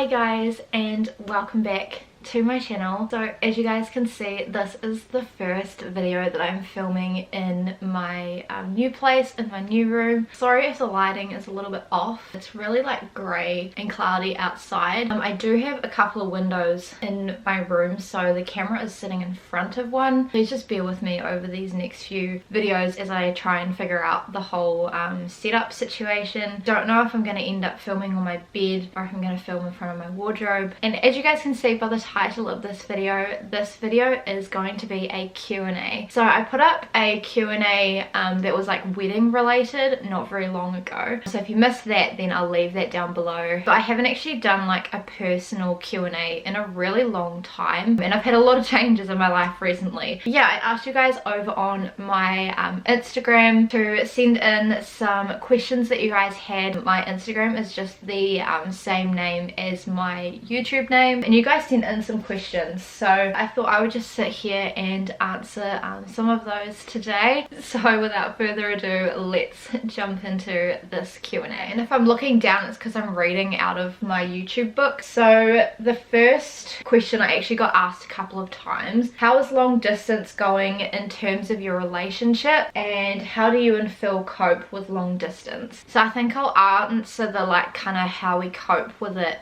Hi guys, and welcome back to my channel. So as you guys can see, this is the first video that I'm filming in my new place, in my new room. Sorry if the lighting is a little bit off. It's really like grey and cloudy outside. I do have a couple of windows in my room, so the camera is sitting in front of one. Please just bear with me over these next few videos as I try and figure out the whole setup situation. Don't know if I'm going to end up filming on my bed or if I'm going to film in front of my wardrobe. And as you guys can see by the title of this video is going to be a Q&A. So I put up a Q&A that was like wedding related not very long ago. So if you missed that, then I'll leave that down below. But I haven't actually done like a personal Q&A in a really long time, and I've had a lot of changes in my life recently. Yeah, I asked you guys over on my Instagram to send in some questions that you guys had. My Instagram is just the same name as my YouTube name, and you guys sent in some questions, so I thought I would just sit here and answer some of those today. So without further ado, let's jump into this Q&A. And if I'm looking down, it's because I'm reading out of my YouTube book. So the first question I actually got asked a couple of times: how is long distance going in terms of your relationship, and how do you and Phil cope with long distance? So I think I'll answer the like kind of how we cope with it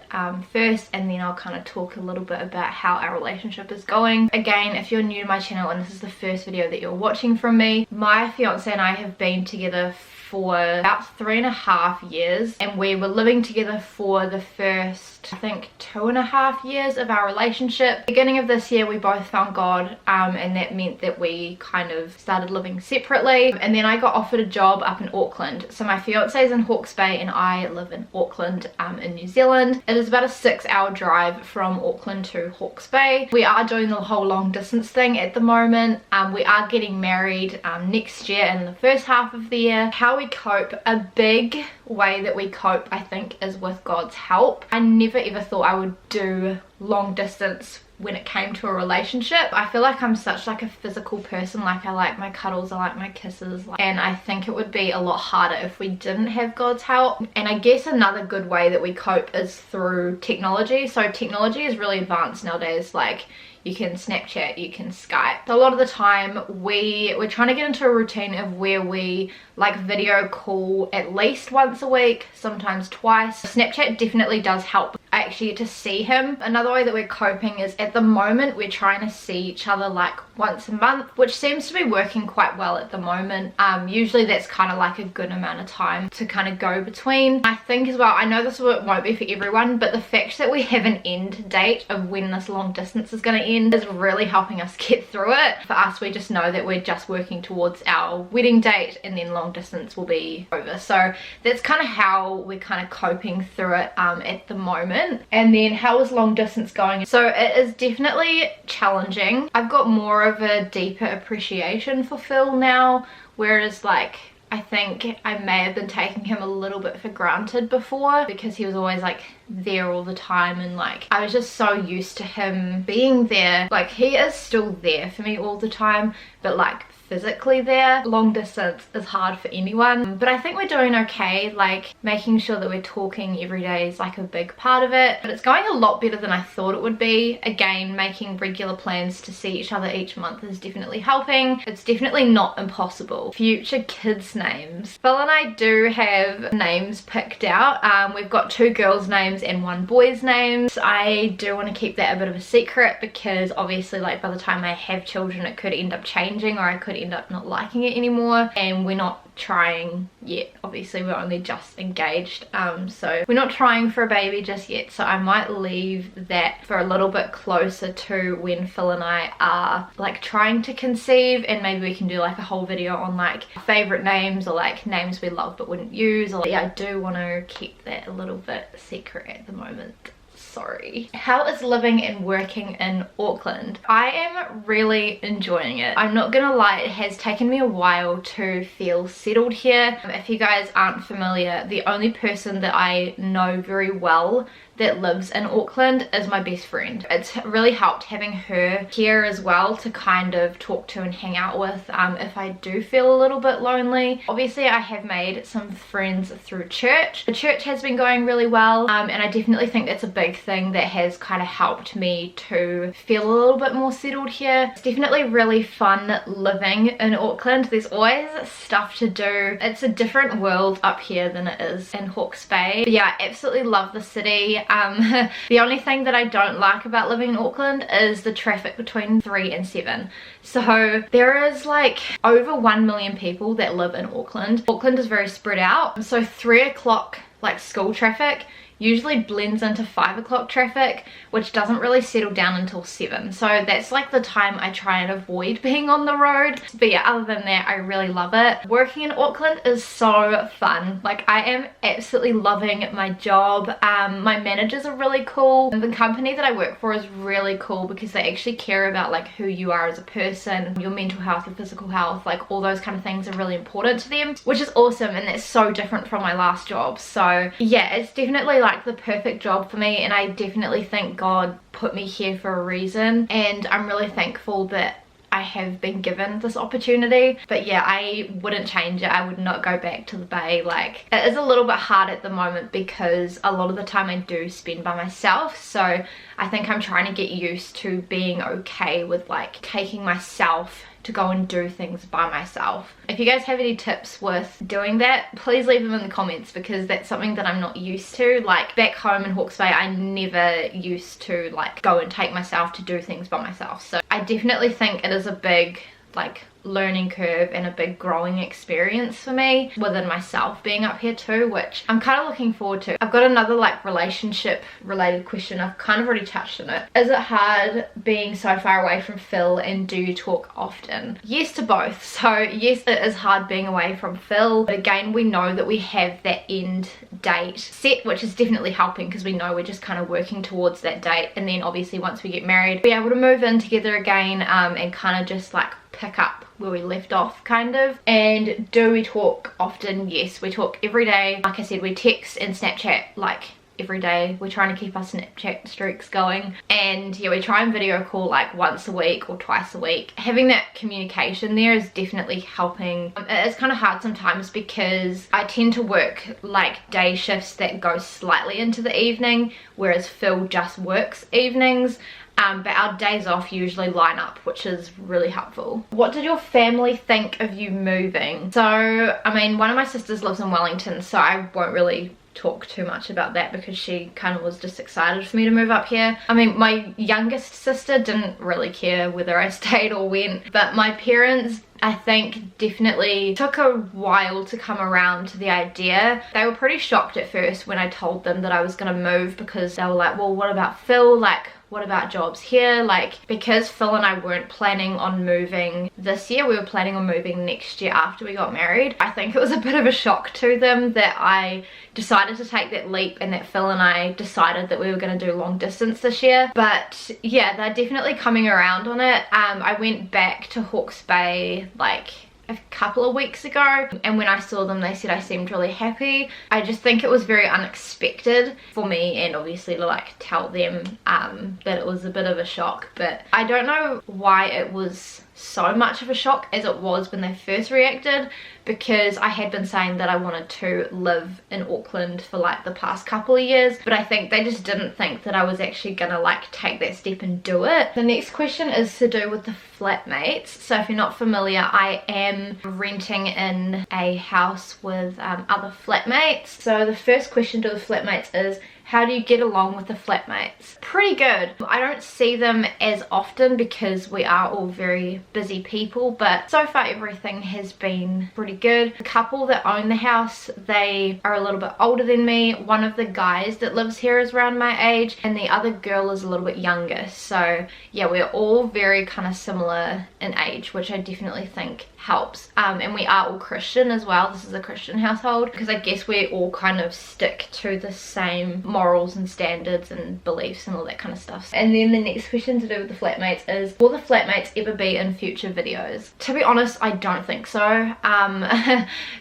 first, and then I'll kind of talk a little bit about how our relationship is going. Again, if you're new to my channel and this is the first video that you're watching from me, my fiance and I have been together for about 3.5 years, and we were living together for the first, I think, 2.5 years of our relationship. Beginning of this year, we both found God, and that meant that we kind of started living separately. And then I got offered a job up in Auckland. So my fiance is in Hawke's Bay and I live in Auckland in New Zealand. It is about a 6-hour drive from Auckland to Hawke's Bay. We are doing the whole long distance thing at the moment. We are getting married next year in the first half of the year. How we cope, a big way that we cope, I think, is with God's help. I never ever thought I would do long distance when it came to a relationship. I feel like I'm such like a physical person. Like, I like my cuddles, I like my kisses, and I think it would be a lot harder if we didn't have God's help. And I guess another good way that we cope is through technology. So technology is really advanced nowadays. Like, you can Snapchat, you can Skype. So a lot of the time we're trying to get into a routine of where we like video call at least once a week, sometimes twice. Snapchat definitely does help. I actually get to see him. Another way that we're coping is, at the moment, we're trying to see each other like once a month, which seems to be working quite well at the moment. Usually that's kind of like a good amount of time to kind of go between. I think as well, I know this won't be for everyone, but the fact that we have an end date of when this long distance is going to end is really helping us get through it. For us, we just know that we're just working towards our wedding date, and then long distance will be over. So that's kind of how we're kind of coping through it at the moment. And then how is long distance going? So it is definitely challenging. I've got more of a deeper appreciation for Phil now, whereas like I think I may have been taking him a little bit for granted before, because he was always like there all the time, and like I was just so used to him being there. Like, he is still there for me all the time, but like physically there. Long distance is hard for anyone, but I think we're doing okay. Like, making sure that we're talking every day is like a big part of it, but it's going a lot better than I thought it would be. Again, making regular plans to see each other each month is definitely helping. It's definitely not impossible. Future kids' names. Phil and I do have names picked out. We've got 2 girls' names and 1 boy's name. I do want to keep that a bit of a secret, because obviously like by the time I have children it could end up changing, or I could end up not liking it anymore, and we're not trying yet. Obviously we're only just engaged, so we're not trying for a baby just yet. So I might leave that for a little bit closer to when Phil and I are like trying to conceive, and maybe we can do like a whole video on like favorite names, or like names we love but wouldn't use. Or yeah, I do want to keep that a little bit secret at the moment. Sorry. How is living and working in Auckland? I am really enjoying it. I'm not gonna lie, it has taken me a while to feel settled here. If you guys aren't familiar, the only person that I know very well that lives in Auckland is my best friend. It's really helped having her here as well to kind of talk to and hang out with if I do feel a little bit lonely. Obviously I have made some friends through church. The church has been going really well, and I definitely think that's a big thing that has kind of helped me to feel a little bit more settled here. It's definitely really fun living in Auckland. There's always stuff to do. It's a different world up here than it is in Hawke's Bay. But yeah, I absolutely love the city. The only thing that I don't like about living in Auckland is the traffic between 3 and 7. So there is like over 1 million people that live in Auckland. Auckland is very spread out, so 3 o'clock like school traffic usually blends into 5 o'clock traffic, which doesn't really settle down until 7. So that's like the time I try and avoid being on the road. But yeah, other than that, I really love it. Working in Auckland is so fun. Like, I am absolutely loving my job. My managers are really cool. The company that I work for is really cool because they actually care about like who you are as a person, your mental health, your physical health, like all those kind of things are really important to them, which is awesome, and that's so different from my last job. So yeah, it's definitely like the perfect job for me, and I definitely think God put me here for a reason, and I'm really thankful that I have been given this opportunity. But yeah, I wouldn't change it. I would not go back to the Bay. Like, it is a little bit hard at the moment because a lot of the time I do spend by myself, so I think I'm trying to get used to being okay with like taking myself to go and do things by myself. If you guys have any tips with doing that, please leave them in the comments, because that's something that I'm not used to. Like, back home in Hawke's Bay, I never used to like go and take myself to do things by myself. So I definitely think it is a big like learning curve and a big growing experience for me within myself being up here too, which I'm kind of looking forward to. I've got another like relationship related question. I've kind of already touched on it. Is it hard being so far away from Phil, and do you talk often? Yes to both. So yes, it is hard being away from Phil, but again, we know that we have that end date set, which is definitely helping because we know we're just kind of working towards that date, and then obviously once we get married, be able to move in together again, and kind of just like pick up where we left off kind of. And do we talk often? Yes, we talk every day. Like I said, we text and Snapchat like every day. We're trying to keep our Snapchat streaks going, and yeah, we try and video call like once a week or twice a week. Having that communication there is definitely helping. It's kind of hard sometimes because I tend to work like day shifts that go slightly into the evening, whereas Phil just works evenings. But our days off usually line up, which is really helpful. What did your family think of you moving? So, I mean, one of my sisters lives in Wellington, so I won't really talk too much about that because she kind of was just excited for me to move up here. I mean, my youngest sister didn't really care whether I stayed or went, but my parents, I think, definitely took a while to come around to the idea. They were pretty shocked at first when I told them that I was going to move, because they were like, well, what about Phil? Like, what about jobs here? Like, because Phil and I weren't planning on moving this year, we were planning on moving next year after we got married. I think it was a bit of a shock to them that I decided to take that leap and that Phil and I decided that we were going to do long distance this year. But yeah, they're definitely coming around on it. I went back to Hawke's Bay like a couple of weeks ago, and when I saw them they said I seemed really happy. I just think it was very unexpected for me, and obviously to like tell them that it was a bit of a shock, but I don't know why it was so much of a shock as it was when they first reacted, because I had been saying that I wanted to live in Auckland for like the past couple of years, but I think they just didn't think that I was actually gonna like take that step and do it. The next question is to do with the flatmates. So if you're not familiar, I am renting in a house with other flatmates. So the first question to the flatmates is, how do you get along with the flatmates? Pretty good. I don't see them as often because we are all very busy people, but so far everything has been pretty good. The couple that own the house, they are a little bit older than me. One of the guys that lives here is around my age, and the other girl is a little bit younger. So yeah, we're all very kind of similar in age, which I definitely think helps. And we are all Christian as well. This is a Christian household, because I guess we all kind of stick to the same morals and standards and beliefs and all that kind of stuff. And then the next question to do with the flatmates is, will the flatmates ever be in future videos? To be honest, I don't think so.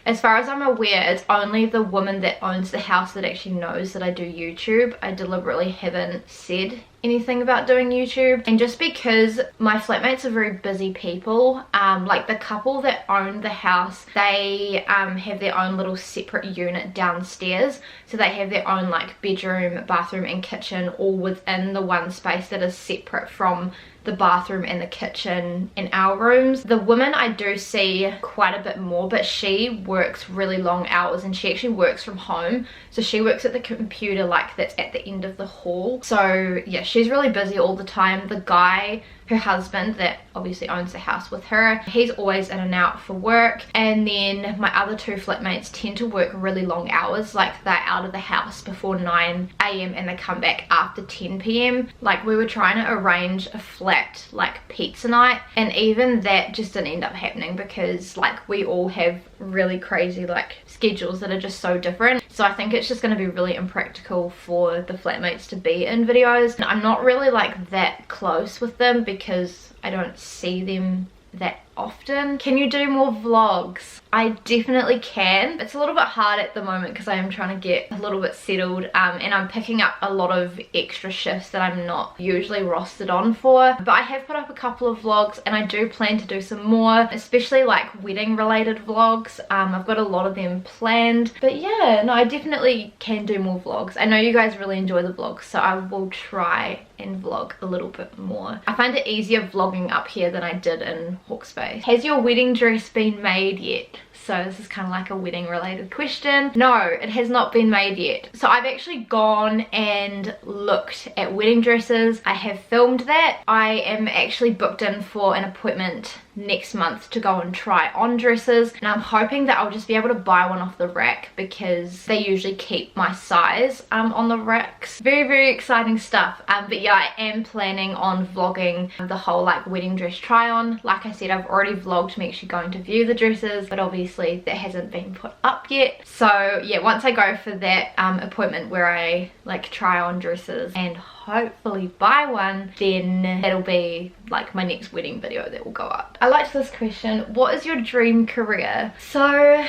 As far as I'm aware, it's only the woman that owns the house that actually knows that I do YouTube. I deliberately haven't said anything about doing YouTube, and just because my flatmates are very busy people, like the couple that own the house, they have their own little separate unit downstairs, so they have their own like bedroom, bathroom and kitchen all within the one space that is separate from the bathroom and the kitchen in our rooms. The woman I do see quite a bit more, but she works really long hours and she actually works from home, so she works at the computer like that's at the end of the hall. So yeah, she's really busy all the time. The guy, her husband that obviously owns the house with her, he's always in and out for work. And then my other two flatmates tend to work really long hours, like they're out of the house before 9 AM and they come back after 10 PM. Like we were trying to arrange a flat like pizza night, and even that just didn't end up happening because like we all have really crazy like schedules that are just so different. So I think it's just going to be really impractical for the flatmates to be in videos. And I'm not really like that close with them because I don't see them that often. Can you do more vlogs? I definitely can. It's a little bit hard at the moment because I am trying to get a little bit settled, and I'm picking up a lot of extra shifts that I'm not usually rostered on for. But I have put up a couple of vlogs and I do plan to do some more, especially like wedding related vlogs. I've got a lot of them planned. But yeah, no, I definitely can do more vlogs. I know you guys really enjoy the vlogs, so I will try and vlog a little bit more. I find it easier vlogging up here than I did in Hawke's Bay. Has your wedding dress been made yet? So this is kind of like a wedding related question. No, it has not been made yet. So I've actually gone and looked at wedding dresses. I have filmed that. I am actually booked in for an appointment next month to go and try on dresses, and I'm hoping that I'll just be able to buy one off the rack because they usually keep my size on the racks. Very exciting stuff. But yeah, I am planning on vlogging the whole like wedding dress try on. Like I said, I've already vlogged me actually going to view the dresses, but obviously that hasn't been put up yet. So yeah, once I go for that appointment where I like try on dresses and hopefully buy one, then that'll be like my next wedding video that will go up. I liked this question. What is your dream career? So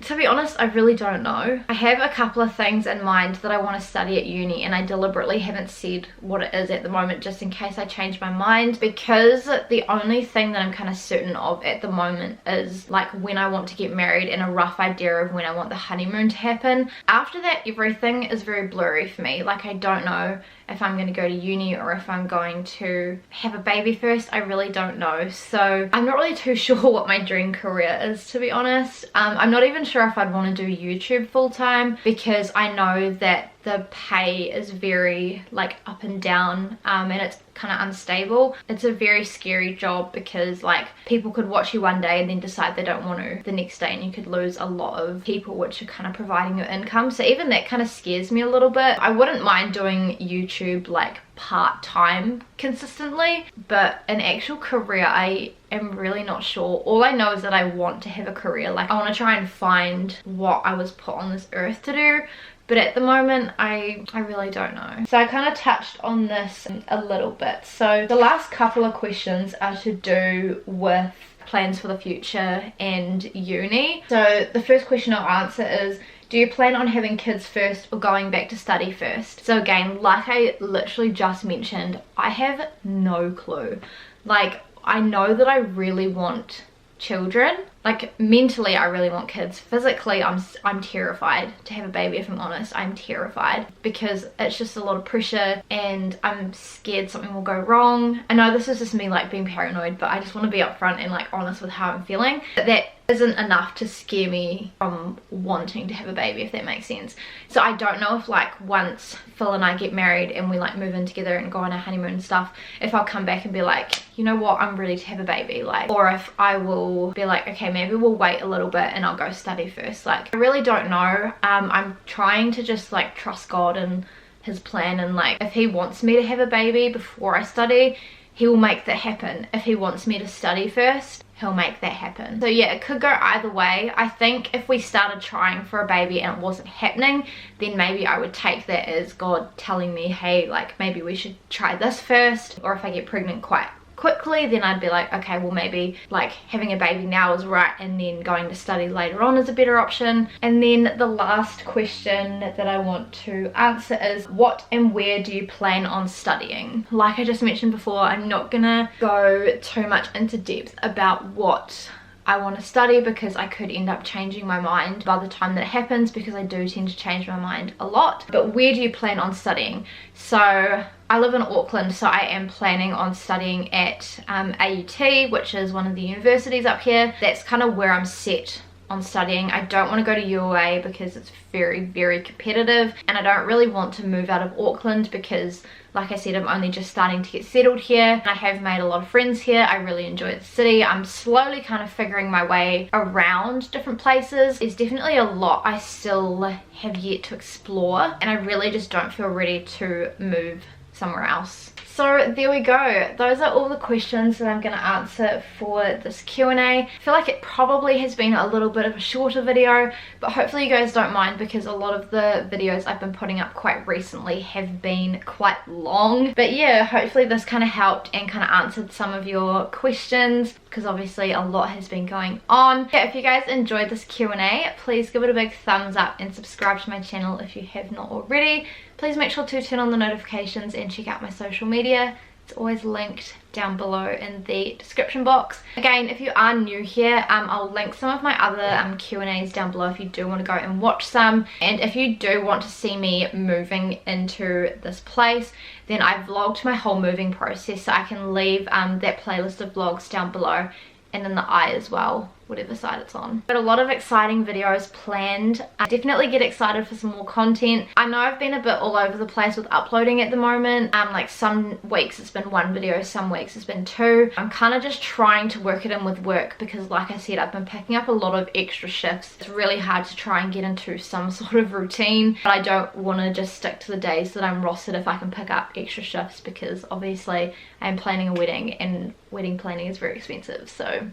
to be honest, I really don't know. I have a couple of things in mind that I want to study at uni, and I deliberately haven't said what it is at the moment just in case I change my mind, because the only thing that I'm kind of certain of at the moment is like when I want to get married and a rough idea of when I want the honeymoon to happen. After that, everything is very blurry for me. Like I don't know if I'm going to go to uni or if I'm going to have a baby first. I really don't know. So I'm not really too sure what my dream career is, to be honest. I'm not even sure if I'd want to do YouTube full time because I know that the pay is very like up and down, and it's kind of unstable. It's a very scary job because like people could watch you one day and then decide they don't want to the next day, and you could lose a lot of people which are kind of providing your income. So even that kind of scares me a little bit. I wouldn't mind doing YouTube like part-time consistently, but an actual career I am really not sure. All I know is that I want to have a career. Like I want to try and find what I was put on this earth to do, but at the moment I really don't know. So I kind of touched on this a little bit. So the last couple of questions are to do with plans for the future and uni. So the first question I'll answer is, do you plan on having kids first or going back to study first? So again, like I literally just mentioned, I have no clue. Like I know that I really want children. Like mentally I really want kids. Physically I'm terrified to have a baby, if I'm honest. I'm terrified because it's just a lot of pressure and I'm scared something will go wrong. I know this is just me like being paranoid, but I just want to be upfront and like honest with how I'm feeling. But that isn't enough to scare me from wanting to have a baby, if that makes sense. So I don't know if like once Phil and I get married and we like move in together and go on our honeymoon and stuff, if I'll come back and be like, you know what, I'm ready to have a baby, like, or if I will be like, okay, maybe we'll wait a little bit and I'll go study first. Like I really don't know. I'm trying to just like trust God and his plan, and like if he wants me to have a baby before I study, he will make that happen. If he wants me to study first, he'll make that happen. So yeah, it could go either way. I think if we started trying for a baby and it wasn't happening, then maybe I would take that as God telling me, hey, like maybe we should try this first. Or if I get pregnant quite quickly, then I'd be like, okay, well maybe like having a baby now is right, and then going to study later on is a better option. And then the last question that I want to answer is, what and where do you plan on studying? Like I just mentioned before, I'm not gonna go too much into depth about what I want to study, because I could end up changing my mind by the time that it happens, because I do tend to change my mind a lot. But where do you plan on studying? So I live in Auckland, so I am planning on studying at AUT, which is one of the universities up here. That's kind of where I'm set on studying. I don't want to go to UA because it's very, very competitive, and I don't really want to move out of Auckland because, like I said, I'm only just starting to get settled here. I have made a lot of friends here. I really enjoy the city. I'm slowly kind of figuring my way around different places. There's definitely a lot I still have yet to explore, and I really just don't feel ready to move somewhere else. So there we go. Those are all the questions that I'm going to answer for this Q&A. I feel like it probably has been a little bit of a shorter video, but hopefully you guys don't mind, because a lot of the videos I've been putting up quite recently have been quite long. But yeah, hopefully this kind of helped and kind of answered some of your questions, because obviously a lot has been going on. Yeah, if you guys enjoyed this Q&A, please give it a big thumbs up and subscribe to my channel if you have not already. Please make sure to turn on the notifications and check out my social media. It's always linked down below in the description box. Again, if you are new here, I'll link some of my other Q&As down below if you do want to go and watch some. And if you do want to see me moving into this place, then I vlogged my whole moving process, so I can leave that playlist of vlogs down below, and in the eye as well, whatever side it's on. But a lot of exciting videos planned. I definitely get excited for some more content. I know I've been a bit all over the place with uploading at the moment. Like some weeks it's been one video, some weeks it's been two. I'm kind of just trying to work it in with work, because like I said, I've been picking up a lot of extra shifts. It's really hard to try and get into some sort of routine, but I don't want to just stick to the days that I'm rostered if I can pick up extra shifts, because obviously I'm planning a wedding, and wedding planning is very expensive. So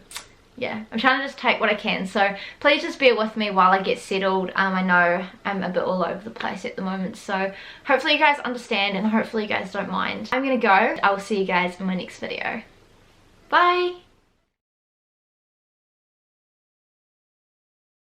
yeah, I'm trying to just take what I can, so please just bear with me while I get settled. I know I'm a bit all over the place at the moment, so hopefully you guys understand, and hopefully you guys don't mind. I'm gonna go. I will see you guys in my next video. Bye!